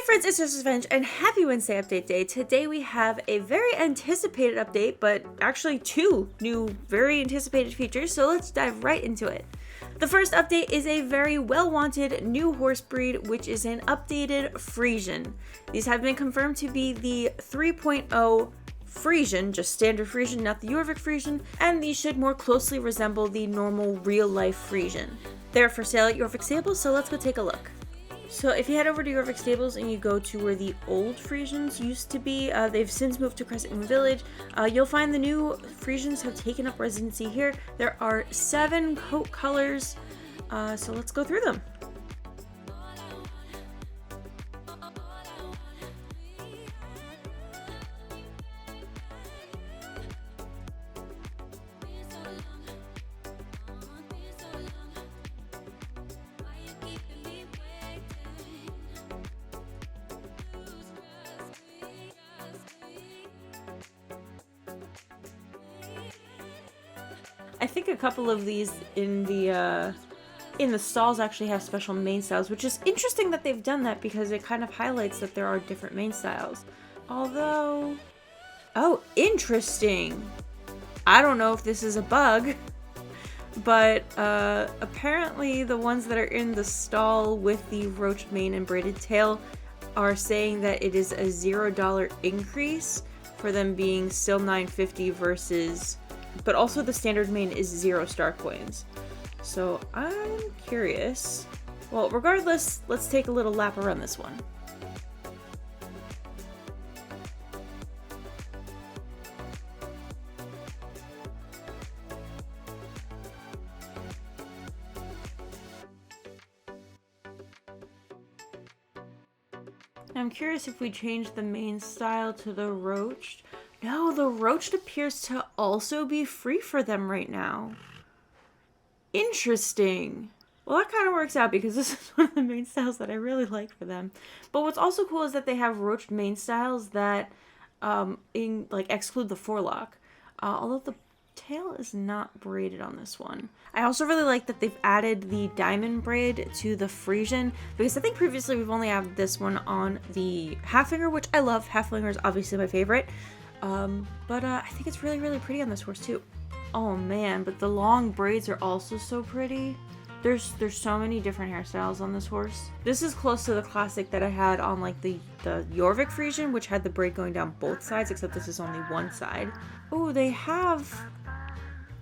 friends, it's SSO and happy Wednesday update day. Today we have a very anticipated update, but actually two new very anticipated features, so let's dive right into it. The first update is a very well-wanted new horse breed, which is an updated Friesian. These have been confirmed to be the 3.0 Friesian, just standard Friesian, not the Jorvik Friesian, and these should more closely resemble the normal real-life Friesian. They're for sale at Jorvik Stables, so let's go take a look. So if you head over to Jorvik Stables and you go to where the old Friesians used to be, they've since moved to Crescent Moon Village, you'll find the new Friesians have taken up residency here. There are 7 coat colors, so let's go through them. I think a couple of these in the stalls actually have special main styles, which is interesting that they've done that because it kind of highlights that there are different main styles. Although, oh, interesting. I don't know if this is a bug, but apparently the ones that are in the stall with the roached mane and braided tail are saying that it is a $0 increase for them being still $9.50 versus... But also the standard main is 0 star coins. So I'm curious. Well, regardless, let's take a little lap around this one. I'm curious if we change the main style to the roached. No, the roached appears to also be free for them right now. Interesting. Well, that kind of works out because this is one of the main styles that I really like for them. But what's also cool is that they have roached main styles that exclude the forelock. Although the tail is not braided on this one. I also really like that they've added the diamond braid to the Friesian because I think previously we've only had this one on the halflinger, which I love. Halflinger is obviously my favorite. But I think it's really, really pretty on this horse too. Oh man, but the long braids are also so pretty. There's so many different hairstyles on this horse. This is close to the classic that I had on like the Jorvik Friesian, which had the braid going down both sides, except this is only one side. Oh, they have...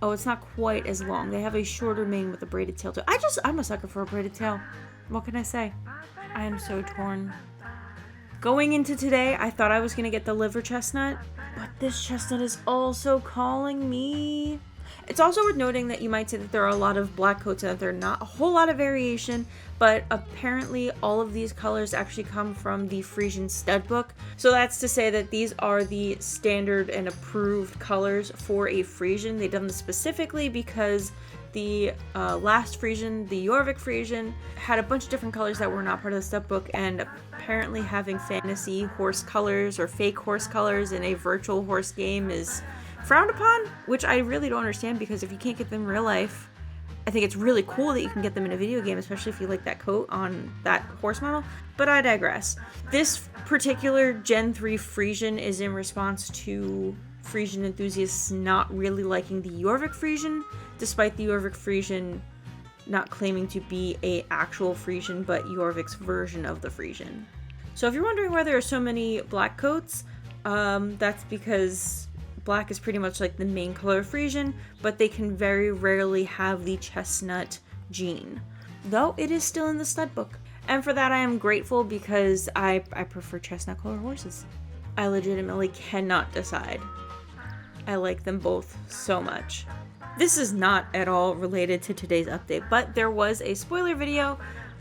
Oh, it's not quite as long. They have a shorter mane with a braided tail too. I'm a sucker for a braided tail. What can I say? I am so torn. Going into today, I thought I was going to get the liver chestnut, but this chestnut is also calling me. It's also worth noting that you might say that there are a lot of black coats and that there are not a whole lot of variation, but apparently all of these colors actually come from the Friesian stud book. So that's to say that these are the standard and approved colors for a Friesian. They've done this specifically because the last Friesian, the Jorvik Friesian, had a bunch of different colors that were not part of the stud book, and apparently having fantasy horse colors or fake horse colors in a virtual horse game is frowned upon, which I really don't understand because if you can't get them in real life, I think it's really cool that you can get them in a video game, especially if you like that coat on that horse model, but I digress. This particular Gen 3 Friesian is in response to Friesian enthusiasts not really liking the Jorvik Friesian, despite the Jorvik Friesian not claiming to be a actual Friesian, but Jorvik's version of the Friesian. So if you're wondering why there are so many black coats, that's because black is pretty much like the main color of Friesian, but they can very rarely have the chestnut gene, though it is still in the stud book. And for that I am grateful because I prefer chestnut color horses. I legitimately cannot decide. I like them both so much. This is not at all related to today's update, but there was a spoiler video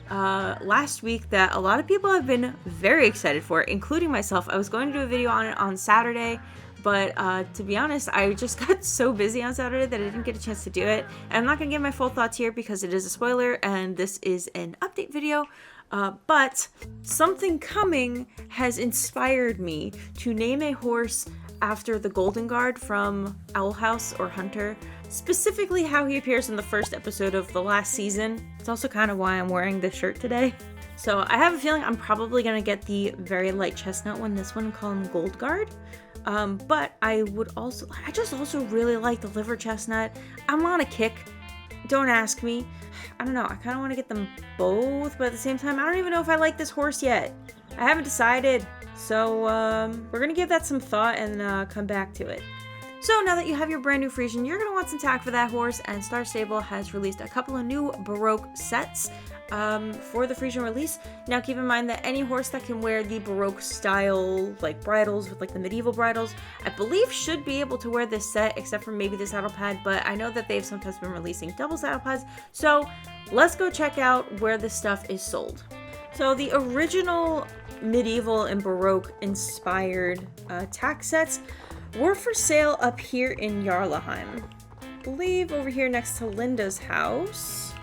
last week that a lot of people have been very excited for, including myself. I was going to do a video on it on Saturday, but to be honest, I just got so busy on Saturday that I didn't get a chance to do it. And I'm not going to give my full thoughts here because it is a spoiler and this is an update video. But something coming has inspired me to name a horse after the Golden Guard from Owl House or Hunter, specifically how he appears in the first episode of the last season. It's also kind of why I'm wearing this shirt today. So I have a feeling I'm probably going to get the very light chestnut one, this one called Gold Guard. But I just also really like the liver chestnut. I'm on a kick. Don't ask me. I don't know. I kind of want to get them both, but at the same time, I don't even know if I like this horse yet. I haven't decided. So we're going to give that some thought and come back to it. So now that you have your brand new Friesian, you're going to want some tack for that horse, and Star Stable has released a couple of new Baroque sets for the Friesian release. Now keep in mind that any horse that can wear the Baroque style like bridles with like the medieval bridles, I believe should be able to wear this set, except for maybe the saddle pad, but I know that they've sometimes been releasing double saddle pads. So let's go check out where this stuff is sold. So the original medieval and Baroque inspired tack sets were for sale up here in Jarlaheim. I believe over here next to Linda's house.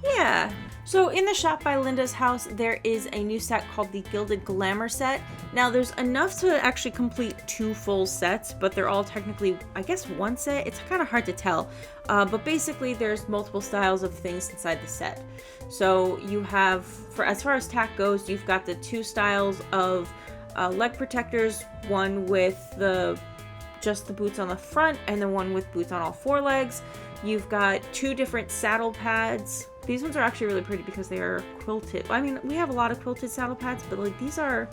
Yeah. So in the shop by Linda's house, there is a new set called the Gilded Glamour set. Now there's enough to actually complete 2 full sets, but they're all technically, I guess, one set. It's kind of hard to tell. But basically there's multiple styles of things inside the set. So you have, as far as tack goes, you've got the 2 styles of leg protectors, one with just the boots on the front and the one with boots on all 4 legs. You've got 2 different saddle pads. These ones are actually really pretty because they are quilted. I mean, we have a lot of quilted saddle pads, but like these are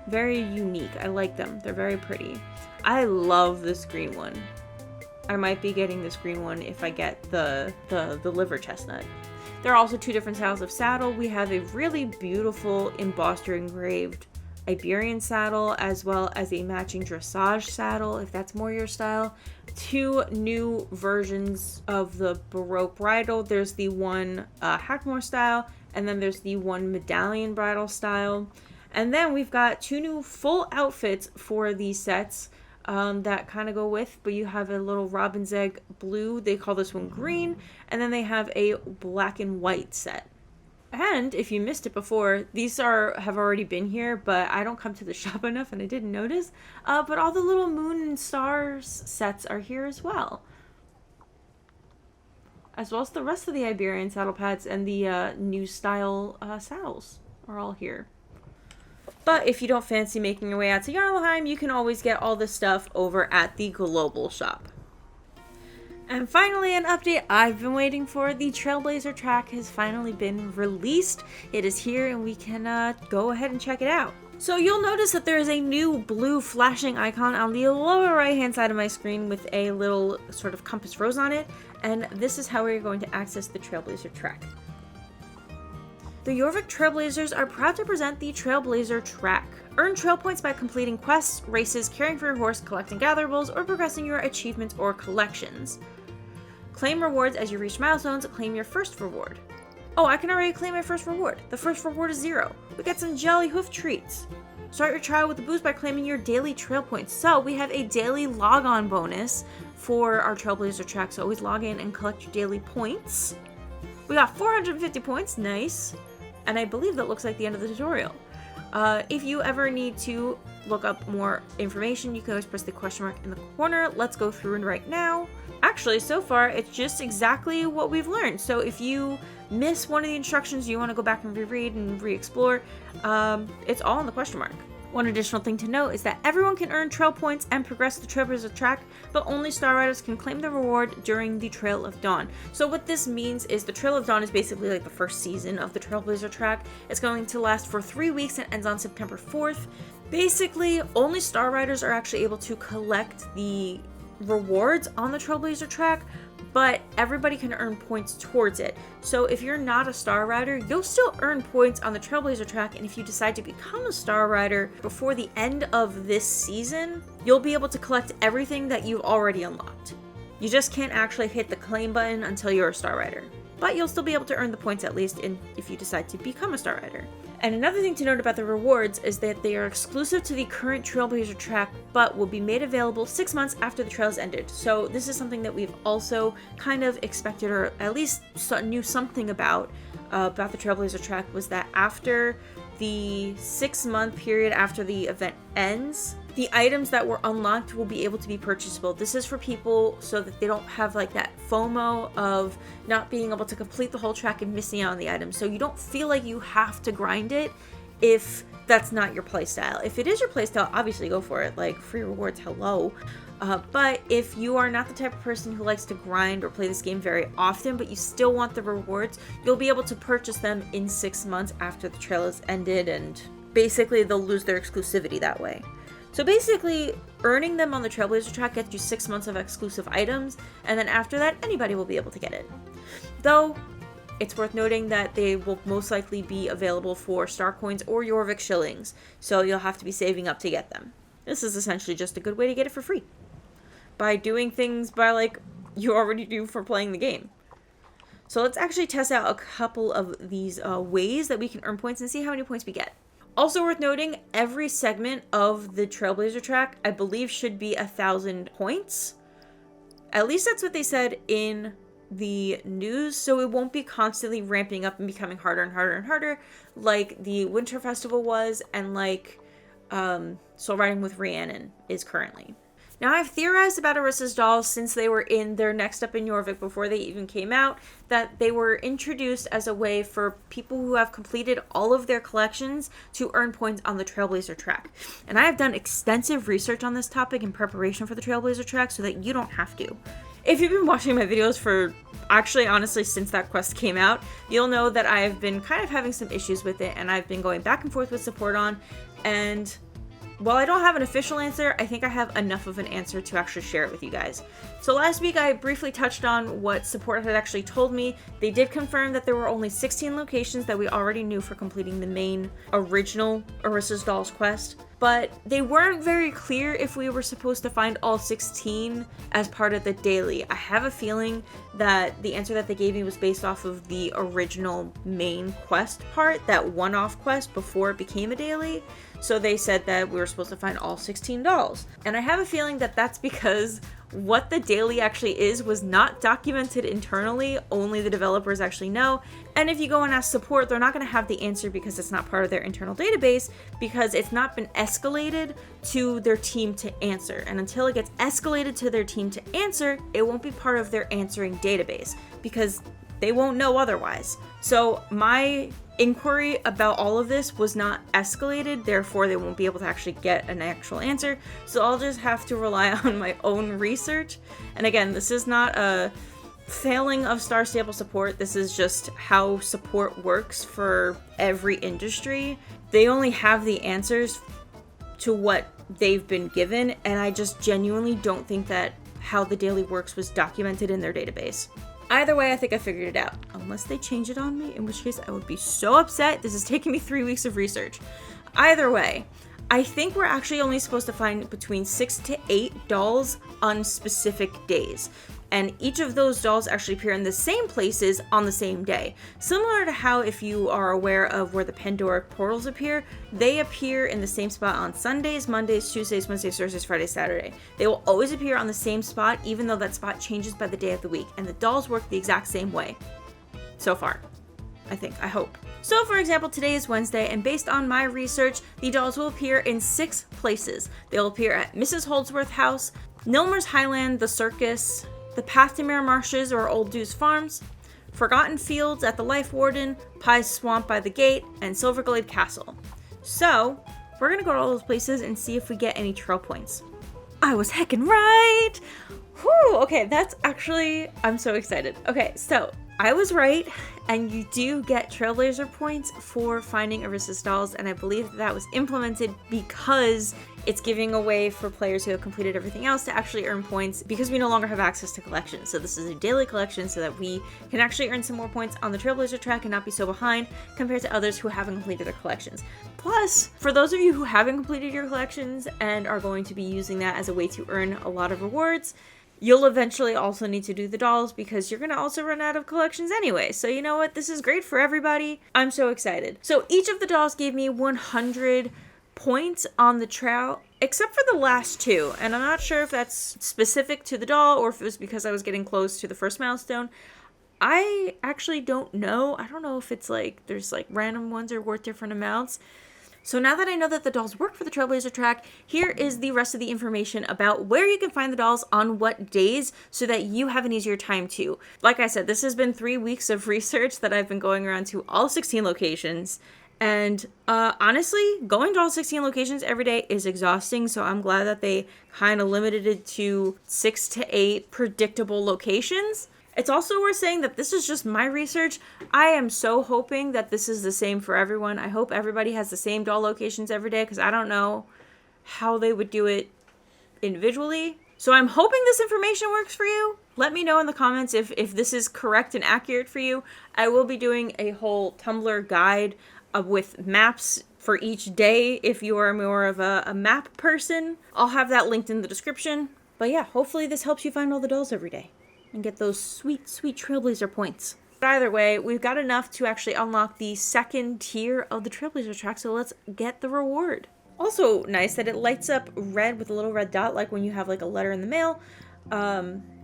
very unique. I like them. They're very pretty. I love this green one. I might be getting this green one if I get the liver chestnut. There are also 2 different styles of saddle. We have a really beautiful embossed or engraved Iberian saddle, as well as a matching dressage saddle, if that's more your style. 2 new versions of the Baroque bridle. There's the one Hackmore style, and then there's the one medallion bridle style. And then we've got 2 new full outfits for these sets that kind of go with, but you have a little robin's egg blue. They call this one green, and then they have a black and white set. And if you missed it before, these have already been here, but I don't come to the shop enough and I didn't notice. But all the little moon and stars sets are here as well. As well as the rest of the Iberian saddle pads and the new style saddles are all here. But if you don't fancy making your way out to Jarlaheim, you can always get all this stuff over at the global shop. And finally, an update I've been waiting for. The Trailblazer Track has finally been released. It is here and we can go ahead and check it out. So you'll notice that there is a new blue flashing icon on the lower right hand side of my screen with a little sort of compass rose on it. And this is how we're going to access the Trailblazer Track. The Jorvik Trailblazers are proud to present the Trailblazer Track. Earn trail points by completing quests, races, caring for your horse, collecting gatherables, or progressing your achievements or collections. Claim rewards as you reach milestones. Claim your first reward. Oh, I can already claim my first reward. The first reward is 0. We get some jelly hoof treats. Start your trial with a boost by claiming your daily trail points. So we have a daily log-on bonus for our Trailblazer Track. So always log in and collect your daily points. We got 450 points. Nice. And I believe that looks like the end of the tutorial. If you ever need to look up more information, you can always press the question mark in the corner. Let's go through it right now. Actually, so far, it's just exactly what we've learned. So if you miss one of the instructions, you want to go back and reread and re-explore, it's all in the question mark. One additional thing to note is that everyone can earn trail points and progress the Trailblazer Track, but only Star Riders can claim the reward during the Trail of Dawn. So what this means is the Trail of Dawn is basically like the first season of the Trailblazer Track. It's going to last for 3 weeks and ends on September 4th. Basically, only Star Riders are actually able to collect the rewards on the Trailblazer Track, but everybody can earn points towards it. So if you're not a Star Rider, you'll still earn points on the Trailblazer Track, and if you decide to become a Star Rider before the end of this season, you'll be able to collect everything that you've already unlocked. You just can't actually hit the claim button until you're a Star Rider. But you'll still be able to earn the points at least if you decide to become a Star Rider. And another thing to note about the rewards is that they are exclusive to the current Trailblazer Track, but will be made available 6 months after the trail's ended. So this is something that we've also kind of expected, or at least knew something about the Trailblazer Track, was that after the 6-month period after the event ends, the items that were unlocked will be able to be purchasable. This is for people so that they don't have like that FOMO of not being able to complete the whole track and missing out on the items. So you don't feel like you have to grind it if that's not your playstyle. If it is your playstyle, obviously go for it. Like, free rewards, hello. But if you are not the type of person who likes to grind or play this game very often, but you still want the rewards, you'll be able to purchase them in 6 months after the trail has ended, and basically they'll lose their exclusivity that way. So basically, earning them on the Trailblazer Track gets you 6 months of exclusive items, and then after that, anybody will be able to get it. Though, it's worth noting that they will most likely be available for star coins or Jorvik shillings, so you'll have to be saving up to get them. This is essentially just a good way to get it for free, by doing things by like you already do for playing the game. So let's actually test out a couple of these ways that we can earn points and see how many points we get. Also worth noting, every segment of the Trailblazer Track, I believe, should be 1,000 points. At least that's what they said in the news, so it won't be constantly ramping up and becoming harder and harder and harder like the Winter Festival was, and like Soul Riding with Rhiannon is currently. Now, I've theorized about Erissa's dolls since they were in their Next Up in Jorvik before they even came out, that they were introduced as a way for people who have completed all of their collections to earn points on the Trailblazer Track. And I have done extensive research on this topic in preparation for the Trailblazer Track so that you don't have to. If you've been watching my videos for, actually, honestly, since that quest came out, you'll know that I've been kind of having some issues with it, and I've been going back and forth with support on, and while I don't have an official answer, I think I have enough of an answer to actually share it with you guys. So last week I briefly touched on what support had actually told me. They did confirm that there were only 16 locations that we already knew for completing the main original Erissa's Dolls quest, but they weren't very clear if we were supposed to find all 16 as part of the daily. I have a feeling that the answer that they gave me was based off of the original main quest part, that one-off quest before it became a daily. So they said that we were supposed to find all 16 dolls. And I have a feeling that that's because what the daily actually is was not documented internally, only the developers actually know. And if you go and ask support, they're not going to have the answer because it's not part of their internal database, because it's not been escalated to their team to answer. And until it gets escalated to their team to answer, it won't be part of their answering database, because they won't know otherwise. So my inquiry about all of this was not escalated, therefore they won't be able to actually get an actual answer. So I'll just have to rely on my own research. And again, this is not a failing of Star Stable support. This is just how support works for every industry. They only have the answers to what they've been given, and I just genuinely don't think that how the daily works was documented in their database. Either way, I think I figured it out. Unless they change it on me, in which case I would be so upset. This is taking me 3 weeks of research. Either way, I think we're actually only supposed to find between 6 to 8 dolls on specific days. And each of those dolls actually appear in the same places on the same day. Similar to how, if you are aware of where the Pandoric portals appear, they appear in the same spot on Sundays, Mondays, Tuesdays, Wednesdays, Thursdays, Fridays, Saturday. They will always appear on the same spot, even though that spot changes by the day of the week. And the dolls work the exact same way. So far. I hope. So for example, today is Wednesday, and based on my research, the dolls will appear in 6 places. They'll appear at Mrs. Holdsworth House, Nilmer's Highland, the Circus, the Path to Mirror Marshes or Old Deuce Farms, Forgotten Fields at the Life Warden, Pye's Swamp by the Gate, and Silverglade Castle. So, we're gonna go to all those places and see if we get any trail points. I was heckin' right! Whew, okay, that's actually, I'm so excited. Okay, so, I was right, and you do get Trailblazer points for finding Erissa's dolls, and I believe that was implemented because it's giving a way for players who have completed everything else to actually earn points, because we no longer have access to collections. So this is a daily collection so that we can actually earn some more points on the Trailblazer Track and not be so behind compared to others who haven't completed their collections. Plus, for those of you who haven't completed your collections and are going to be using that as a way to earn a lot of rewards, you'll eventually also need to do the dolls because you're going to also run out of collections anyway. So you know what? This is great for everybody. I'm so excited. So each of the dolls gave me 100 points on the trail, except for the last 2. And I'm not sure if that's specific to the doll or if it was because I was getting close to the first milestone. I actually don't know. I don't know if it's like there's like random ones are worth different amounts. So now that I know that the dolls work for the Trailblazer Track, here is the rest of the information about where you can find the dolls on what days so that you have an easier time too. Like I said, this has been 3 weeks of research that I've been going around to all 16 locations. And honestly, going to all 16 locations every day is exhausting, so I'm glad that they kind of limited it to 6 to 8 predictable locations. It's also worth saying that this is just my research. I am so hoping that this is the same for everyone. I hope everybody has the same doll locations every day because I don't know how they would do it individually. So I'm hoping this information works for you. Let me know in the comments if this is correct and accurate for you. I will be doing a whole Tumblr guide with maps for each day if you are more of a map person. I'll have that linked in the description. But yeah, hopefully this helps you find all the dolls every day and get those sweet, sweet Trailblazer points. But either way, we've got enough to actually unlock the second tier of the Trailblazer Track, so let's get the reward. Also nice that it lights up red with a little red dot, like when you have like a letter in the mail.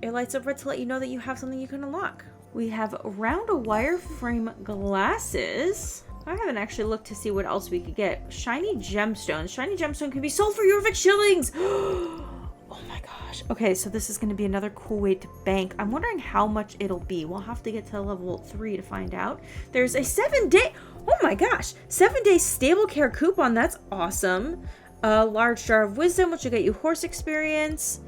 It lights up red to let you know that you have something you can unlock. We have round wireframe glasses. I haven't actually looked to see what else we could get. Shiny gemstones. Shiny gemstone can be sold for Jorvik shillings. Oh my gosh. Okay, so this is going to be another cool way to bank. I'm wondering how much it'll be. We'll have to get to level 3 to find out. There's a 7-day... Oh my gosh. 7-day stable care coupon. That's awesome. A large jar of wisdom, which will get you horse experience.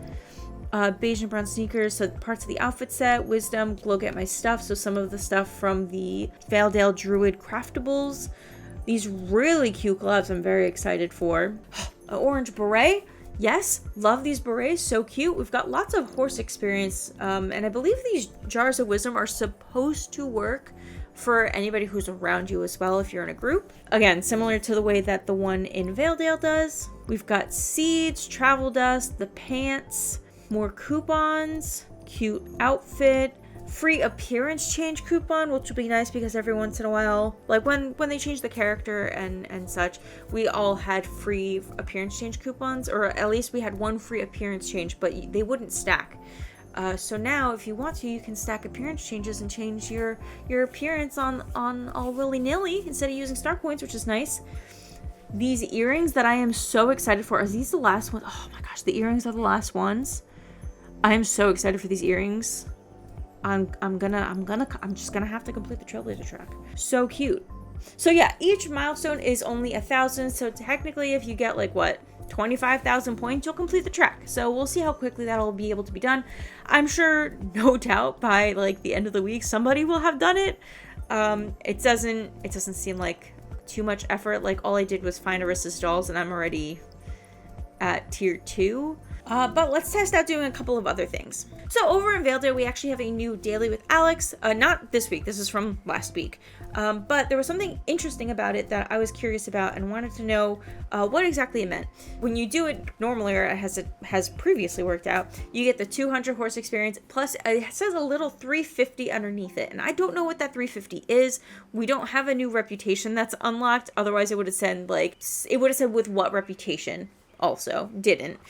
Beige and brown sneakers, so parts of the outfit set. Wisdom, glow get my stuff. So some of the stuff from the Valedale Druid craftables. These really cute gloves I'm very excited for. An orange beret. Yes, love these berets, so cute. We've got lots of horse experience, and I believe these jars of wisdom are supposed to work for anybody who's around you as well if you're in a group. Again, similar to the way that the one in Valedale does. We've got seeds, travel dust, the pants, more coupons, cute outfit, free appearance change coupon, which will be nice because every once in a while, like when they change the character and such, we all had free appearance change coupons, or at least we had one free appearance change, but they wouldn't stack. So now if you want to, you can stack appearance changes and change your appearance on all willy-nilly instead of using star points, which is nice. These earrings that I am so excited for. Are these the last ones? Oh my gosh, the earrings are the last ones. I am so excited for these earrings. I'm just gonna have to complete the Trailblazer Track. So cute. So yeah, each milestone is only 1,000. So technically, if you get like what, 25,000 points, you'll complete the track. So we'll see how quickly that'll be able to be done. I'm sure, no doubt, by like the end of the week, somebody will have done it. It doesn't seem like too much effort. Like all I did was find Erissa's dolls, and I'm already at tier 2. But let's test out doing a couple of other things. So over in Valedale, we actually have a new daily with Alex. Not this week, this is from last week. But there was something interesting about it that I was curious about and wanted to know what exactly it meant. When you do it normally, or as it has previously worked out, you get the 200 horse experience, plus it says a little 350 underneath it. And I don't know what that 350 is. We don't have a new reputation that's unlocked. Otherwise, it would have said with what reputation also. Didn't.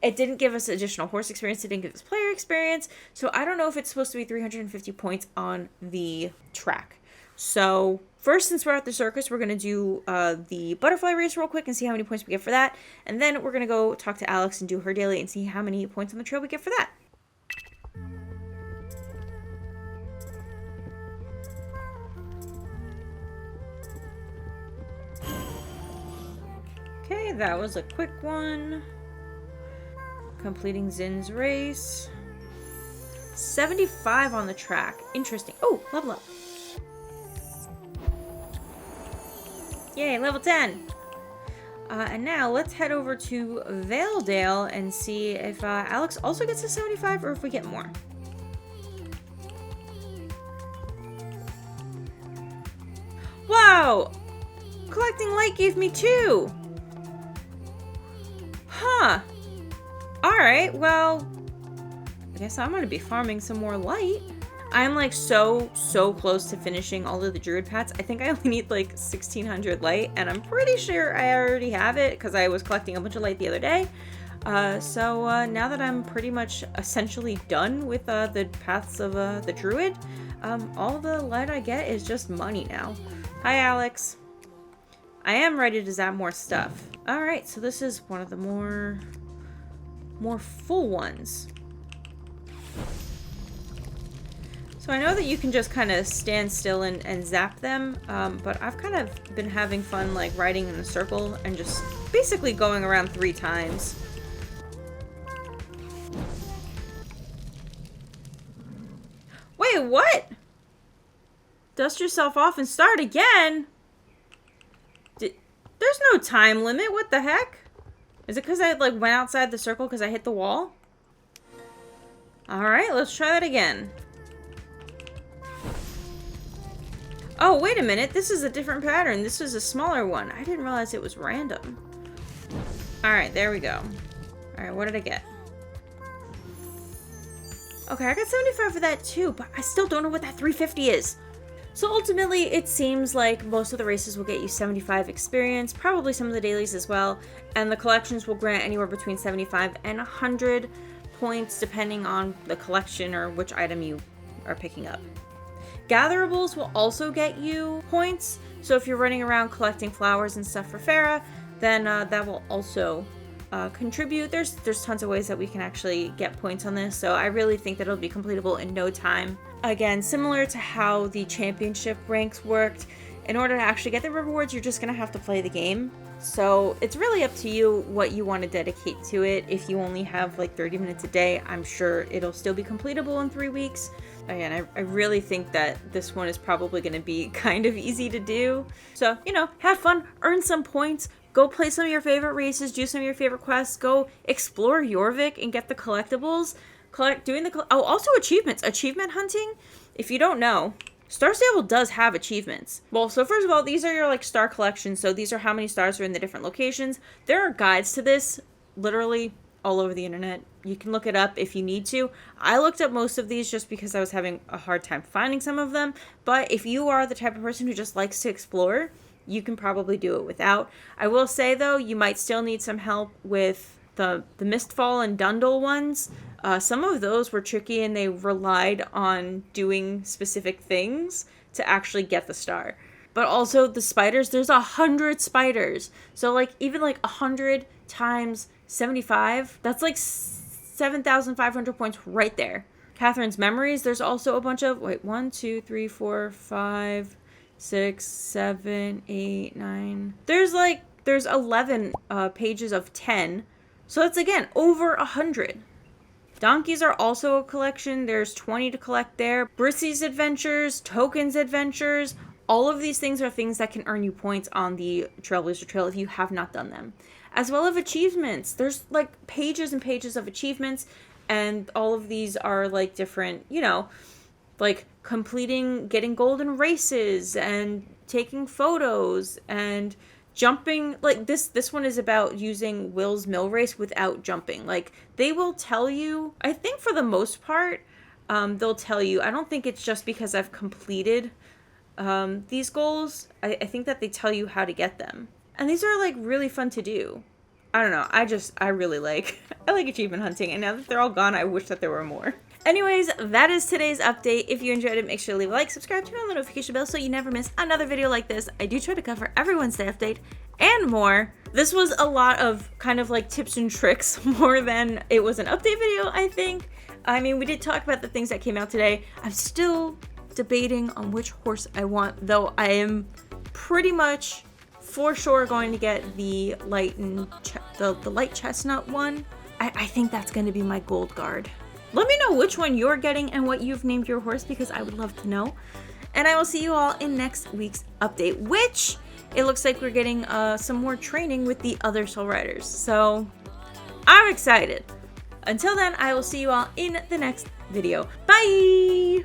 It didn't give us additional horse experience. It didn't give us player experience. So I don't know if it's supposed to be 350 points on the track. So first, since we're at the circus, we're going to do the butterfly race real quick and see how many points we get for that. And then we're going to go talk to Alex and do her daily and see how many points on the trail we get for that. Okay, that was a quick one. Completing Zin's race. 75 on the track. Interesting. Oh, level up. Yay, level 10. And now let's head over to Valedale and see if Alex also gets a 75 or if we get more. Wow! Collecting light gave me 2. Huh. Alright, well, I guess I'm going to be farming some more light. I'm like so close to finishing all of the druid pats. I think I only need like 1,600 light, and I'm pretty sure I already have it because I was collecting a bunch of light the other day. So now that I'm pretty much essentially done with the paths of the druid, all the light I get is just money now. Hi, Alex. I am ready to zap more stuff. All right, so this is one of the more full ones. So I know that you can just kind of stand still and zap them, but I've kind of been having fun like riding in a circle and just basically going around 3 times. Wait, what? Dust yourself off and start again? There's no time limit, what the heck? Is it because I like went outside the circle because I hit the wall? Alright, let's try that again. Oh, wait a minute. This is a different pattern. This is a smaller one. I didn't realize it was random. Alright, there we go. Alright, what did I get? Okay, I got 75 for that too, but I still don't know what that 350 is. So ultimately, it seems like most of the races will get you 75 experience, probably some of the dailies as well, and the collections will grant anywhere between 75 and 100 points depending on the collection or which item you are picking up. Gatherables will also get you points, so if you're running around collecting flowers and stuff for Farah, then that will also contribute. There's tons of ways that we can actually get points on this, so I really think that it'll be completable in no time. Again, similar to how the championship ranks worked, in order to actually get the rewards, you're just going to have to play the game. So it's really up to you what you want to dedicate to it. If you only have like 30 minutes a day, I'm sure it'll still be completable in 3 weeks. Again, I really think that this one is probably going to be kind of easy to do. So, you know, have fun, earn some points, go play some of your favorite races, do some of your favorite quests, go explore Jorvik and get the collectibles. Also achievements. Achievement hunting, if you don't know, Star Stable does have achievements. Well, so first of all, these are your like star collections. So these are how many stars are in the different locations. There are guides to this literally all over the internet. You can look it up if you need to. I looked up most of these just because I was having a hard time finding some of them. But if you are the type of person who just likes to explore, you can probably do it without. I will say though, you might still need some help with the Mistfall and Dundle ones. Some of those were tricky and they relied on doing specific things to actually get the star. But also the spiders, there's 100 spiders. So like even like 100 times 75, that's like 7,500 points right there. Catherine's Memories, there's also a bunch of, 1, 2, 3, 4, 5, 6, 7, 8, 9. There's 11 pages of 10. So that's again over 100. Donkeys are also a collection. There's 20 to collect there. Brissy's Adventures, Tokens Adventures, all of these things are things that can earn you points on the Trailblazer Trail if you have not done them. As well as achievements. There's like pages and pages of achievements, and all of these are like different, you know, like getting golden races and taking photos and jumping. Like this one is about using Will's Mill Race without jumping. Like they will tell you, I think for the most part, they'll tell you. I don't think it's just because I've completed these goals. I think that they tell you how to get them. And these are like really fun to do. I don't know. I really like achievement hunting. And now that they're all gone, I wish that there were more. Anyways, that is today's update. If you enjoyed it, make sure to leave a like, subscribe, turn on the notification bell so you never miss another video like this. I do try to cover every Wednesday update and more. This was a lot of kind of like tips and tricks more than it was an update video, I think. I mean, we did talk about the things that came out today. I'm still debating on which horse I want, though I am pretty much for sure going to get the light chestnut one. I think that's going to be my gold guard. Let me know which one you're getting and what you've named your horse, because I would love to know. And I will see you all in next week's update, which it looks like we're getting some more training with the other Soul Riders. So I'm excited. Until then, I will see you all in the next video. Bye!